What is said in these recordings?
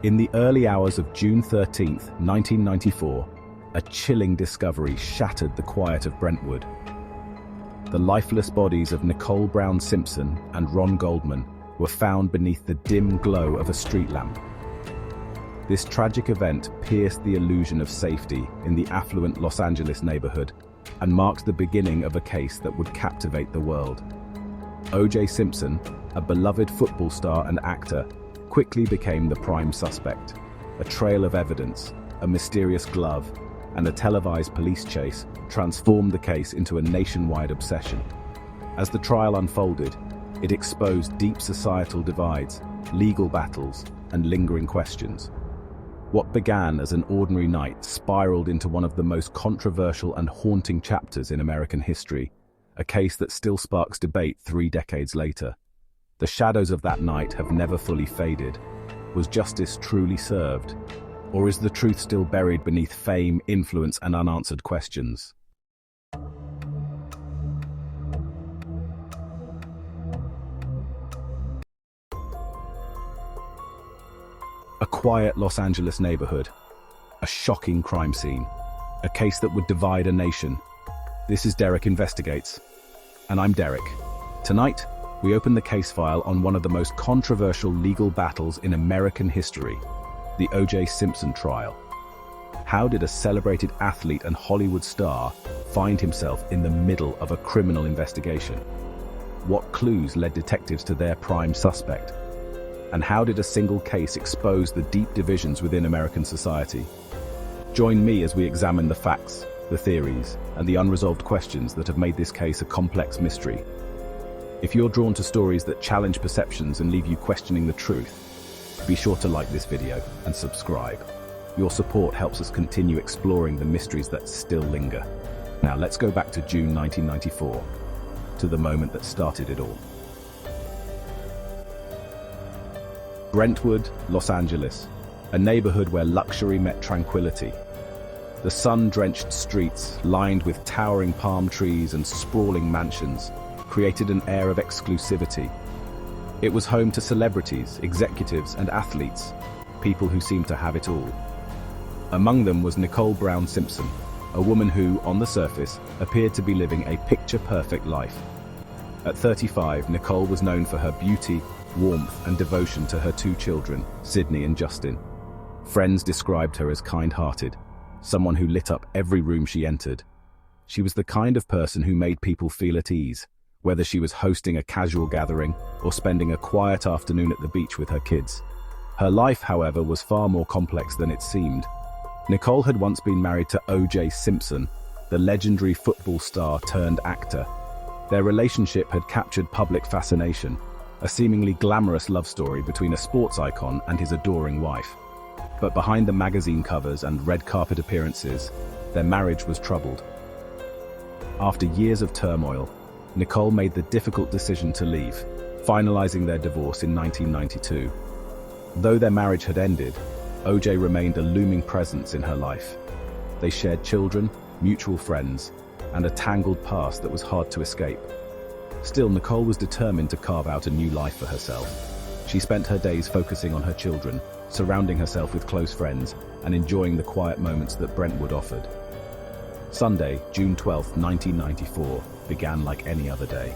In the early hours of June 13, 1994, a chilling discovery shattered the quiet of Brentwood. The lifeless bodies of Nicole Brown Simpson and Ron Goldman were found beneath the dim glow of a street lamp. This tragic event pierced the illusion of safety in the affluent Los Angeles neighborhood and marked the beginning of a case that would captivate the world. O.J. Simpson, a beloved football star and actor, quickly became the prime suspect. A trail of evidence, a mysterious glove, and a televised police chase transformed the case into a nationwide obsession. As the trial unfolded, it exposed deep societal divides, legal battles, and lingering questions. What began as an ordinary night spiraled into one of the most controversial and haunting chapters in American history, a case that still sparks debate 3 decades later. The shadows of that night have never fully faded. Was justice truly served? Or is the truth still buried beneath fame, influence, and unanswered questions? A quiet Los Angeles neighborhood, a shocking crime scene, a case that would divide a nation. This is Derrick Investigates, and I'm Derrick. Tonight, we open the case file on one of the most controversial legal battles in American history, the O.J. Simpson trial. How did a celebrated athlete and Hollywood star find himself in the middle of a criminal investigation? What clues led detectives to their prime suspect? And how did a single case expose the deep divisions within American society? Join me as we examine the facts, the theories, and the unresolved questions that have made this case a complex mystery. If you're drawn to stories that challenge perceptions and leave you questioning the truth, be sure to like this video and subscribe. Your support helps us continue exploring the mysteries that still linger. Now let's go back to June 1994, to the moment that started it all. Brentwood, Los Angeles, a neighborhood where luxury met tranquility. The sun-drenched streets, lined with towering palm trees and sprawling mansions, created an air of exclusivity. It was home to celebrities, executives, and athletes, people who seemed to have it all. Among them was Nicole Brown Simpson, a woman who, on the surface, appeared to be living a picture-perfect life. At 35, Nicole was known for her beauty, warmth, and devotion to her 2 children, Sydney and Justin. Friends described her as kind-hearted, someone who lit up every room she entered. She was the kind of person who made people feel at ease, whether she was hosting a casual gathering or spending a quiet afternoon at the beach with her kids. Her life, however, was far more complex than it seemed. Nicole had once been married to O.J. Simpson, the legendary football star turned actor. Their relationship had captured public fascination, a seemingly glamorous love story between a sports icon and his adoring wife. But behind the magazine covers and red carpet appearances, their marriage was troubled. After years of turmoil, Nicole made the difficult decision to leave, finalizing their divorce in 1992. Though their marriage had ended, O.J. remained a looming presence in her life. They shared children, mutual friends, and a tangled past that was hard to escape. Still, Nicole was determined to carve out a new life for herself. She spent her days focusing on her children, surrounding herself with close friends, and enjoying the quiet moments that Brentwood offered. Sunday, June 12, 1994, began like any other day.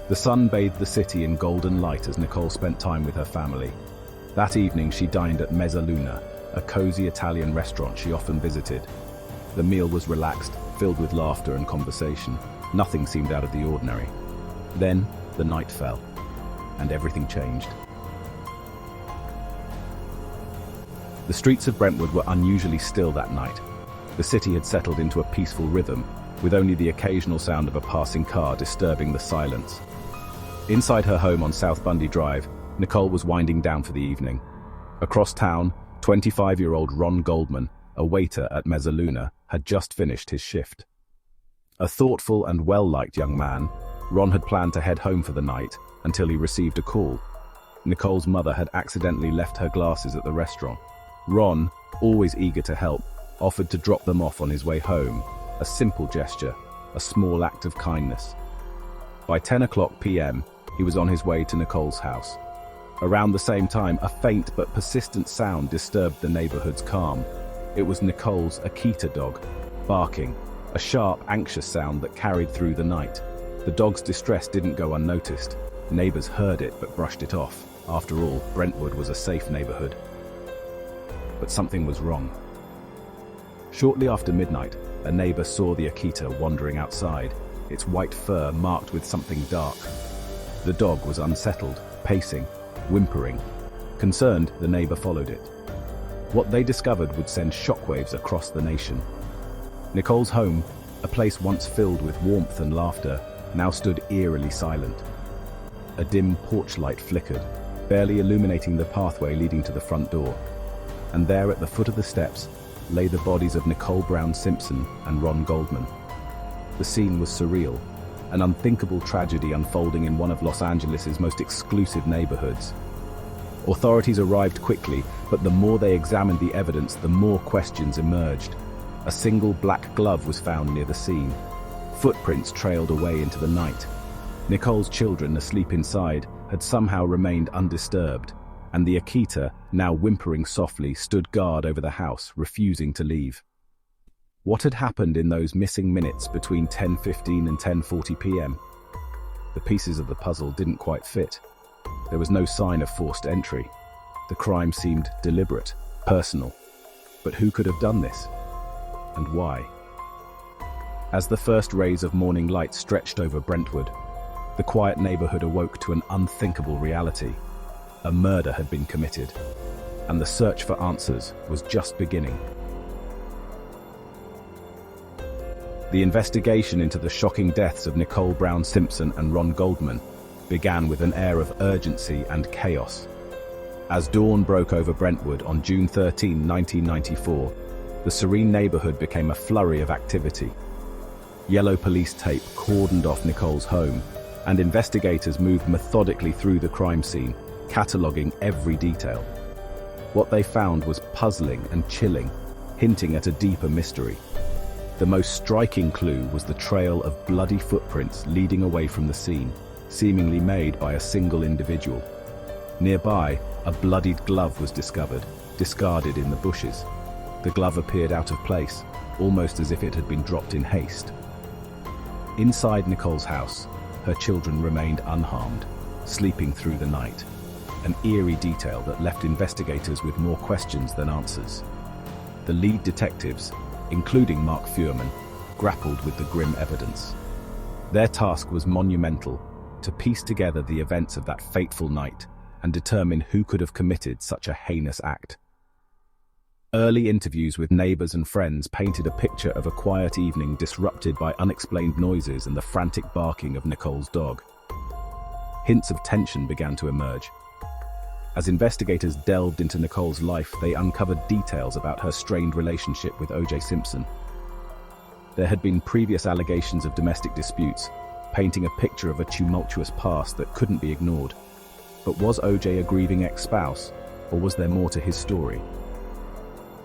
The sun bathed the city in golden light as Nicole spent time with her family. That evening, she dined at Mezzaluna, a cozy Italian restaurant she often visited. The meal was relaxed, filled with laughter and conversation. Nothing seemed out of the ordinary. Then, the night fell, and everything changed. The streets of Brentwood were unusually still that night. The city had settled into a peaceful rhythm, with only the occasional sound of a passing car disturbing the silence. Inside her home on South Bundy Drive, Nicole was winding down for the evening. Across town, 25-year-old Ron Goldman, a waiter at Mezzaluna, had just finished his shift. A thoughtful and well-liked young man, Ron had planned to head home for the night until he received a call. Nicole's mother had accidentally left her glasses at the restaurant. Ron, always eager to help, offered to drop them off on his way home, a simple gesture, a small act of kindness. By 10 o'clock p.m., he was on his way to Nicole's house. Around the same time, a faint but persistent sound disturbed the neighborhood's calm. It was Nicole's Akita dog, barking, a sharp, anxious sound that carried through the night. The dog's distress didn't go unnoticed. Neighbors heard it but brushed it off. After all, Brentwood was a safe neighborhood. But something was wrong. Shortly after midnight, a neighbor saw the Akita wandering outside, its white fur marked with something dark. The dog was unsettled, pacing, whimpering. Concerned, the neighbor followed it. What they discovered would send shockwaves across the nation. Nicole's home, a place once filled with warmth and laughter, now stood eerily silent. A dim porch light flickered, barely illuminating the pathway leading to the front door. And there at the foot of the steps lay the bodies of Nicole Brown Simpson and Ron Goldman. The scene was surreal, an unthinkable tragedy unfolding in one of Los Angeles' most exclusive neighborhoods. Authorities arrived quickly, but the more they examined the evidence, the more questions emerged. A single black glove was found near the scene. Footprints trailed away into the night. Nicole's children, asleep inside, had somehow remained undisturbed, and the Akita, now whimpering softly, stood guard over the house, refusing to leave. What had happened in those missing minutes between 10:15 and 10:40 p.m.? The pieces of the puzzle didn't quite fit. There was no sign of forced entry. The crime seemed deliberate, personal. But who could have done this? And why? As the first rays of morning light stretched over Brentwood, the quiet neighborhood awoke to an unthinkable reality. A murder had been committed, and the search for answers was just beginning. The investigation into the shocking deaths of Nicole Brown Simpson and Ron Goldman began with an air of urgency and chaos. As dawn broke over Brentwood on June 13, 1994, the serene neighborhood became a flurry of activity. Yellow police tape cordoned off Nicole's home, and investigators moved methodically through the crime scene, cataloging every detail. What they found was puzzling and chilling, hinting at a deeper mystery. The most striking clue was the trail of bloody footprints leading away from the scene, seemingly made by a single individual. Nearby, a bloodied glove was discovered, discarded in the bushes. The glove appeared out of place, almost as if it had been dropped in haste. Inside Nicole's house, her children remained unharmed, sleeping through the night. An eerie detail that left investigators with more questions than answers. The lead detectives, including Mark Fuhrman, grappled with the grim evidence. Their task was monumental, to piece together the events of that fateful night and determine who could have committed such a heinous act. Early interviews with neighbors and friends painted a picture of a quiet evening disrupted by unexplained noises and the frantic barking of Nicole's dog. Hints of tension began to emerge. As investigators delved into Nicole's life, they uncovered details about her strained relationship with O.J. Simpson. There had been previous allegations of domestic disputes, painting a picture of a tumultuous past that couldn't be ignored. But was O.J. a grieving ex-spouse, or was there more to his story?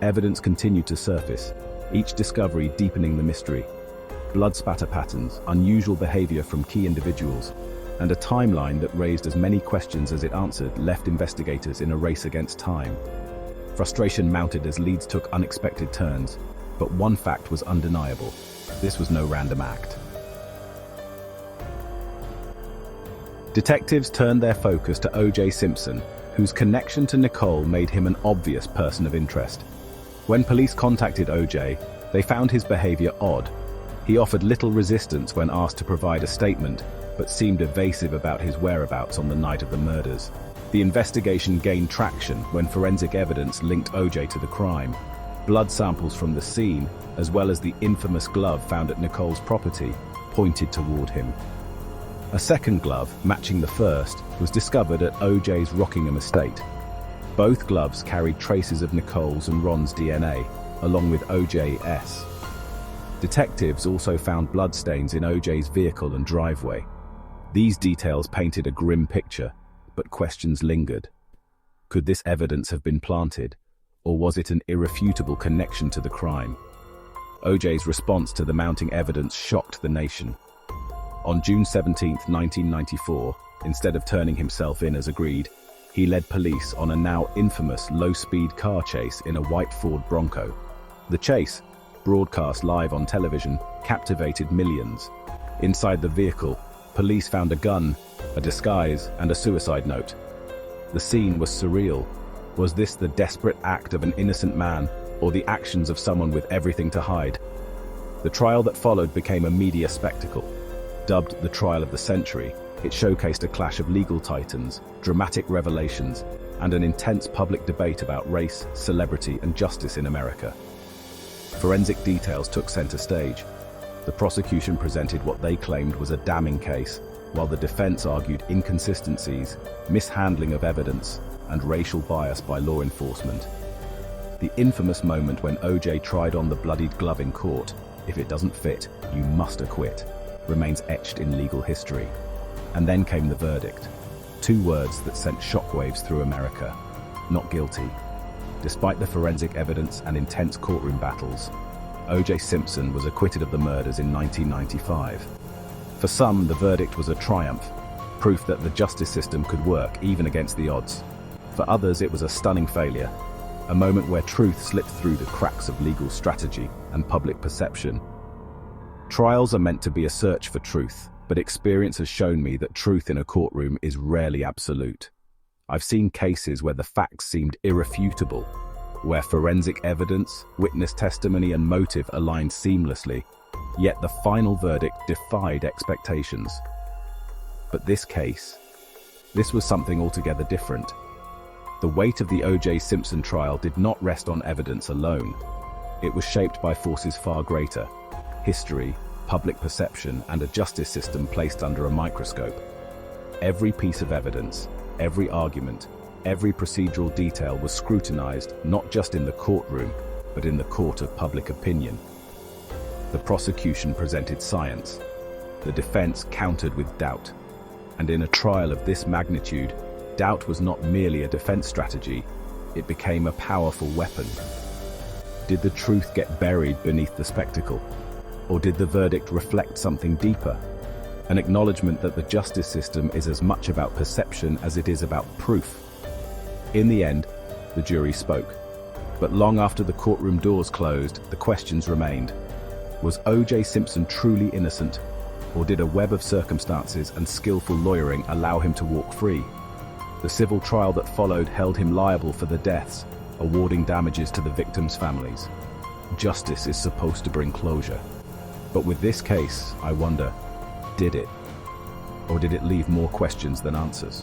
Evidence continued to surface, each discovery deepening the mystery. Blood spatter patterns, unusual behavior from key individuals, and a timeline that raised as many questions as it answered left investigators in a race against time. Frustration mounted as leads took unexpected turns, but one fact was undeniable: this was no random act. Detectives turned their focus to O.J. Simpson, whose connection to Nicole made him an obvious person of interest. When police contacted O.J., they found his behavior odd. He offered little resistance when asked to provide a statement, but seemed evasive about his whereabouts on the night of the murders. The investigation gained traction when forensic evidence linked O.J. to the crime. Blood samples from the scene, as well as the infamous glove found at Nicole's property, pointed toward him. A second glove, matching the first, was discovered at O.J.'s Rockingham estate. Both gloves carried traces of Nicole's and Ron's DNA, along with O.J.'s. Detectives also found bloodstains in O.J.'s vehicle and driveway. These details painted a grim picture, but questions lingered. Could this evidence have been planted, or was it an irrefutable connection to the crime? O.J.'s response to the mounting evidence shocked the nation. On June 17, 1994, instead of turning himself in as agreed, He led police on a now infamous low-speed car chase in a white Ford Bronco. The chase, broadcast live on television, captivated millions. Inside the vehicle, police found a gun, a disguise, and a suicide note. The scene was surreal. Was this the desperate act of an innocent man, or the actions of someone with everything to hide? The trial that followed became a media spectacle. Dubbed the trial of the century, it showcased a clash of legal titans, dramatic revelations, and an intense public debate about race, celebrity, and justice in America. Forensic details took center stage. The prosecution presented what they claimed was a damning case, while the defense argued inconsistencies, mishandling of evidence, and racial bias by law enforcement. The infamous moment when O.J. tried on the bloodied glove in court, "If it doesn't fit, you must acquit," remains etched in legal history. And then came the verdict. 2 words that sent shockwaves through America: not guilty. Despite the forensic evidence and intense courtroom battles, O.J. Simpson was acquitted of the murders in 1995. For some, the verdict was a triumph, proof that the justice system could work even against the odds. For others, it was a stunning failure, a moment where truth slipped through the cracks of legal strategy and public perception. Trials are meant to be a search for truth, but experience has shown me that truth in a courtroom is rarely absolute. I've seen cases where the facts seemed irrefutable, where forensic evidence, witness testimony, and motive aligned seamlessly, yet the final verdict defied expectations. But this was something altogether different. The weight of the O.J. Simpson trial did not rest on evidence alone. It was shaped by forces far greater: history, public perception, and a justice system placed under a microscope. Every piece of evidence, every argument, every procedural detail was scrutinized, not just in the courtroom, but in the court of public opinion. The prosecution presented science. The defense countered with doubt. And in a trial of this magnitude, doubt was not merely a defense strategy, it became a powerful weapon. Did the truth get buried beneath the spectacle? Or did the verdict reflect something deeper? An acknowledgement that the justice system is as much about perception as it is about proof. In the end, the jury spoke. But long after the courtroom doors closed, the questions remained. Was O.J. Simpson truly innocent? Or did a web of circumstances and skillful lawyering allow him to walk free? The civil trial that followed held him liable for the deaths, awarding damages to the victims' families. Justice is supposed to bring closure. But with this case, I wonder, did it? Or did it leave more questions than answers?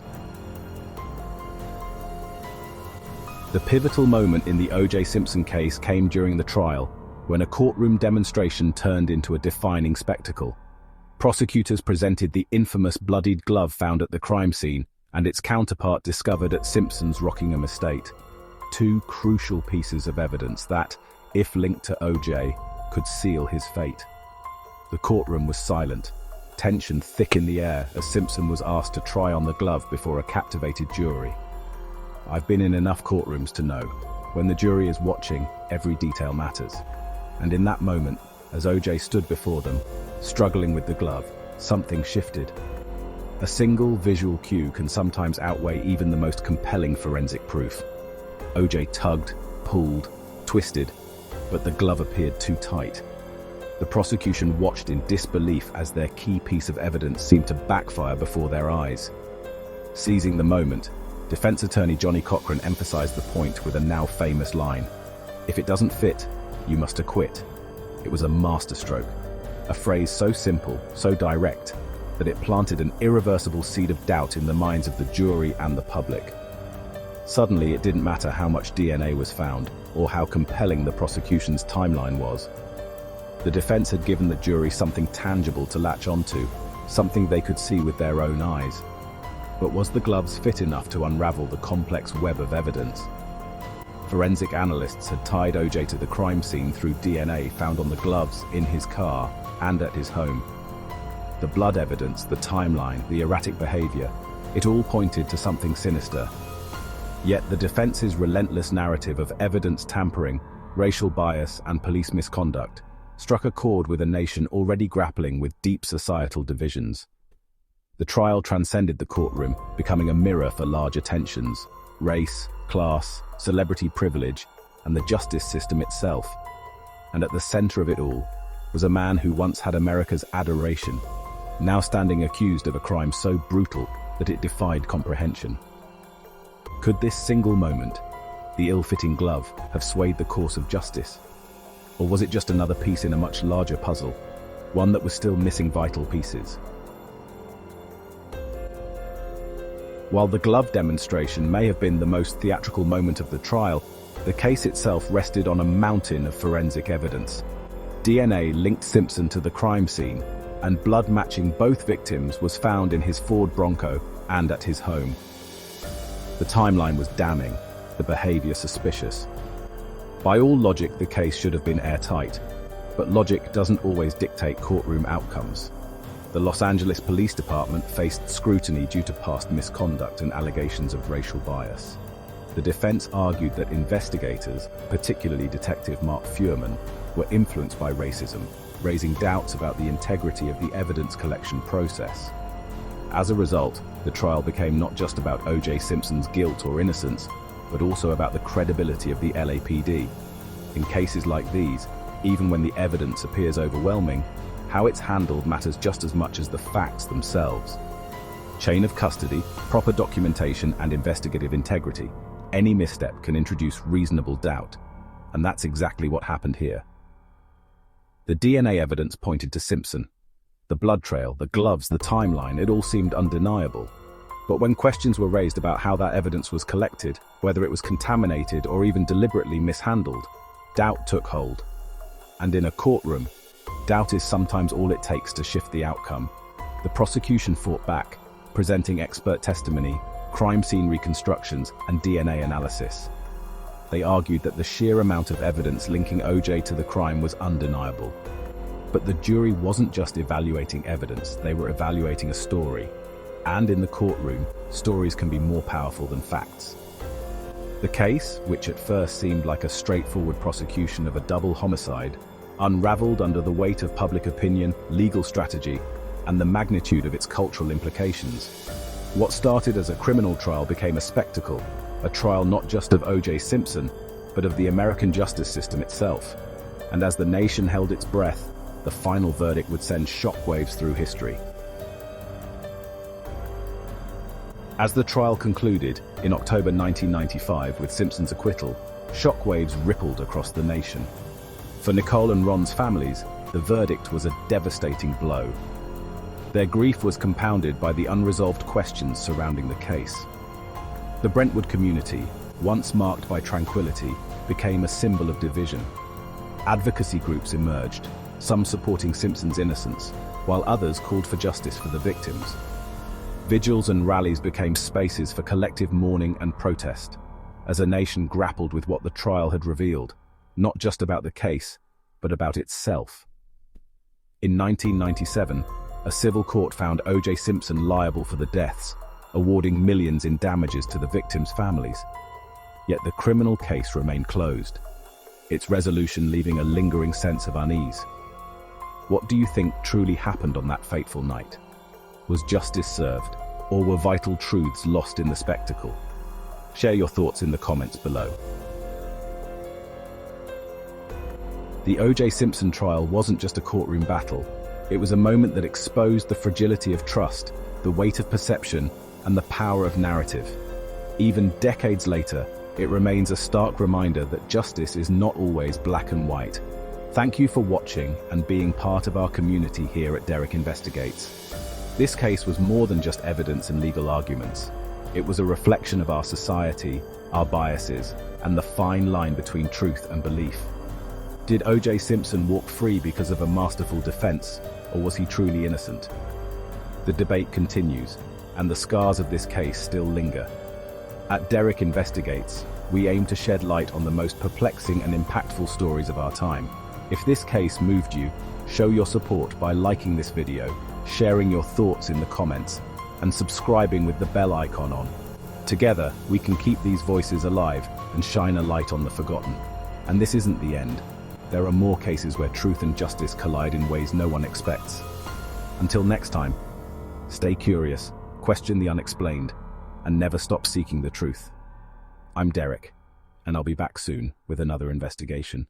The pivotal moment in the O.J. Simpson case came during the trial, when a courtroom demonstration turned into a defining spectacle. Prosecutors presented the infamous bloodied glove found at the crime scene and its counterpart discovered at Simpson's Rockingham estate. 2 crucial pieces of evidence that, if linked to O.J., could seal his fate. The courtroom was silent, tension thick in the air as Simpson was asked to try on the glove before a captivated jury. I've been in enough courtrooms to know, when the jury is watching, every detail matters. And in that moment, as O.J. stood before them, struggling with the glove, something shifted. A single visual cue can sometimes outweigh even the most compelling forensic proof. O.J. tugged, pulled, twisted, but the glove appeared too tight. The prosecution watched in disbelief as their key piece of evidence seemed to backfire before their eyes. Seizing the moment, defense attorney Johnny Cochran emphasized the point with a now famous line: "If it doesn't fit, you must acquit." It was a masterstroke, a phrase so simple, so direct, that it planted an irreversible seed of doubt in the minds of the jury and the public. Suddenly, it didn't matter how much DNA was found, or how compelling the prosecution's timeline was. The defense had given the jury something tangible to latch onto, something they could see with their own eyes. But was the gloves fit enough to unravel the complex web of evidence? Forensic analysts had tied O.J. to the crime scene through DNA found on the gloves, in his car, and at his home. The blood evidence, the timeline, the erratic behavior, it all pointed to something sinister. Yet the defense's relentless narrative of evidence tampering, racial bias, and police misconduct struck a chord with a nation already grappling with deep societal divisions. The trial transcended the courtroom, becoming a mirror for larger tensions: race, class, celebrity privilege, and the justice system itself. And at the center of it all was a man who once had America's adoration, now standing accused of a crime so brutal that it defied comprehension. Could this single moment, the ill-fitting glove, have swayed the course of justice? Or was it just another piece in a much larger puzzle, one that was still missing vital pieces? While the glove demonstration may have been the most theatrical moment of the trial, the case itself rested on a mountain of forensic evidence. DNA linked Simpson to the crime scene, and blood matching both victims was found in his Ford Bronco and at his home. The timeline was damning, the behavior suspicious. By all logic, the case should have been airtight, but logic doesn't always dictate courtroom outcomes. The Los Angeles Police Department faced scrutiny due to past misconduct and allegations of racial bias. The defense argued that investigators, particularly Detective Mark Fuhrman, were influenced by racism, raising doubts about the integrity of the evidence collection process. As a result, the trial became not just about O.J. Simpson's guilt or innocence, but also about the credibility of the LAPD. In cases like these, even when the evidence appears overwhelming, how it's handled matters just as much as the facts themselves. Chain of custody, proper documentation, and investigative integrity. Any misstep can introduce reasonable doubt, and that's exactly what happened here. The DNA evidence pointed to Simpson. The blood trail, the gloves, the timeline, it all seemed undeniable. But when questions were raised about how that evidence was collected, whether it was contaminated or even deliberately mishandled, doubt took hold. And in a courtroom, doubt is sometimes all it takes to shift the outcome. The prosecution fought back, presenting expert testimony, crime scene reconstructions, and DNA analysis. They argued that the sheer amount of evidence linking O.J. to the crime was undeniable. But the jury wasn't just evaluating evidence, they were evaluating a story. And in the courtroom, stories can be more powerful than facts. The case, which at first seemed like a straightforward prosecution of a double homicide, unraveled under the weight of public opinion, legal strategy, and the magnitude of its cultural implications. What started as a criminal trial became a spectacle, a trial not just of O.J. Simpson, but of the American justice system itself. And as the nation held its breath, the final verdict would send shockwaves through history. As the trial concluded in October 1995 with Simpson's acquittal, shockwaves rippled across the nation. For Nicole and Ron's families, the verdict was a devastating blow. Their grief was compounded by the unresolved questions surrounding the case. The Brentwood community, once marked by tranquility, became a symbol of division. Advocacy groups emerged, some supporting Simpson's innocence, while others called for justice for the victims. Vigils and rallies became spaces for collective mourning and protest, as a nation grappled with what the trial had revealed, not just about the case, but about itself. In 1997, a civil court found O.J. Simpson liable for the deaths, awarding millions in damages to the victims' families. Yet the criminal case remained closed, its resolution leaving a lingering sense of unease. What do you think truly happened on that fateful night? Was justice served, or were vital truths lost in the spectacle? Share your thoughts in the comments below. The O.J. Simpson trial wasn't just a courtroom battle. It was a moment that exposed the fragility of trust, the weight of perception, and the power of narrative. Even decades later, it remains a stark reminder that justice is not always black and white. Thank you for watching and being part of our community here at Derrick Investigates. This case was more than just evidence and legal arguments. It was a reflection of our society, our biases, and the fine line between truth and belief. Did O.J. Simpson walk free because of a masterful defense, or was he truly innocent? The debate continues, and the scars of this case still linger. At Derrick Investigates, we aim to shed light on the most perplexing and impactful stories of our time. If this case moved you, show your support by liking this video, sharing your thoughts in the comments, and subscribing with the bell icon on. Together, we can keep these voices alive and shine a light on the forgotten. And this isn't the end. There are more cases where truth and justice collide in ways no one expects. Until next time, Stay curious, question the unexplained, and never stop seeking the truth. I'm Derrick, and I'll be back soon with another investigation.